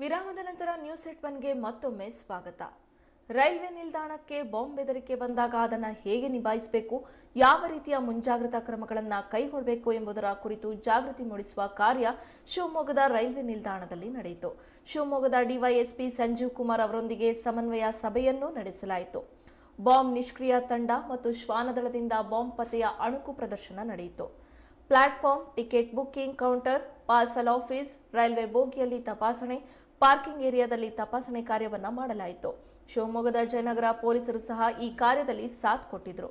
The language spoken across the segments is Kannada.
ವಿರಾಮದ ನಂತರ ನ್ಯೂಸ್ ಏಟ್ ಒನ್ಗೆ ಮತ್ತೊಮ್ಮೆ ಸ್ವಾಗತ. ರೈಲ್ವೆ ನಿಲ್ದಾಣಕ್ಕೆ ಬಾಂಬ್ ಬೆದರಿಕೆ ಬಂದಾಗ ಅದನ್ನು ಹೇಗೆ ನಿಭಾಯಿಸಬೇಕು, ಯಾವ ರೀತಿಯ ಮುಂಜಾಗ್ರತಾ ಕ್ರಮಗಳನ್ನು ಕೈಗೊಳ್ಳಬೇಕು ಎಂಬುದರ ಕುರಿತು ಜಾಗೃತಿ ಮೂಡಿಸುವ ಕಾರ್ಯ ಶಿವಮೊಗ್ಗದ ರೈಲ್ವೆ ನಿಲ್ದಾಣದಲ್ಲಿ ನಡೆಯಿತು. ಶಿವಮೊಗ್ಗದ ಡಿವೈಎಸ್ಪಿ ಸಂಜೀವ್ ಕುಮಾರ್ ಅವರೊಂದಿಗೆ ಸಮನ್ವಯ ಸಭೆಯನ್ನು ನಡೆಸಲಾಯಿತು. ಬಾಂಬ್ ನಿಷ್ಕ್ರಿಯ ತಂಡ ಮತ್ತು ಶ್ವಾನದಳದಿಂದ ಬಾಂಬ್ ಪತ್ತೆಯ ಅಣುಕು ಪ್ರದರ್ಶನ ನಡೆಯಿತು. Platform, ticket booking counter, parcel office, railway ಬೋಗಿಯಲ್ಲಿ ತಪಾಸಣೆ, ಪಾರ್ಕಿಂಗ್ ಏರಿಯಾದಲ್ಲಿ ತಪಾಸಣೆ ಕಾರ್ಯವನ್ನು ಮಾಡಲಾಯಿತು. ಶಿವಮೊಗ್ಗದ ಜಯನಗರ ಪೊಲೀಸರು ಸಹ ಈ ಕಾರ್ಯದಲ್ಲಿ ಸಾಥ್ ಕೊಟ್ಟಿದ್ರು.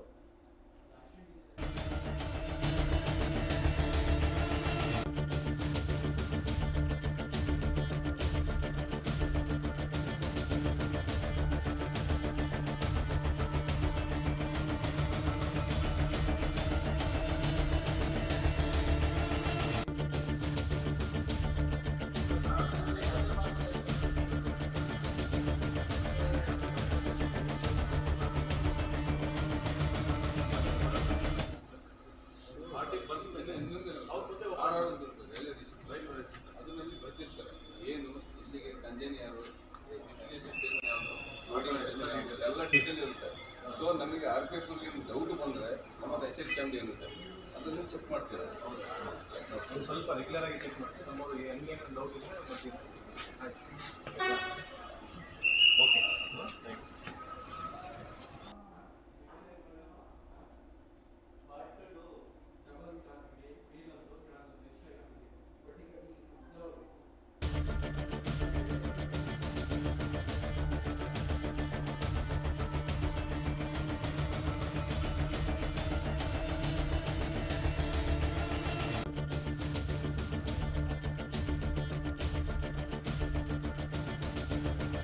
ಅದರಲ್ಲಿ ಬರ್ತಿರ್ತಾರೆ ಏನು ಇಲ್ಲಿಗೆ ಕಂಜೇನಿ ಯಾರು ಎಲ್ಲ ಡೀಟೇಲ್ ಇರುತ್ತೆ. ಸೊ ನಮಗೆ RPF ಡೌಟ್ ಬಂದರೆ ನಮ್ಮದು HHMD ಇರುತ್ತೆ, ಅದನ್ನು ಚೆಕ್ ಮಾಡ್ತೀರಾ. ಸ್ವಲ್ಪ ರೆಗ್ಯುಲರ್ ಆಗಿ ಚೆಕ್ ಮಾಡ್ತೀವಿ. ನಮ್ಮದು ಹೆಂಗೆ ಡೌಟ್ ಇದೆ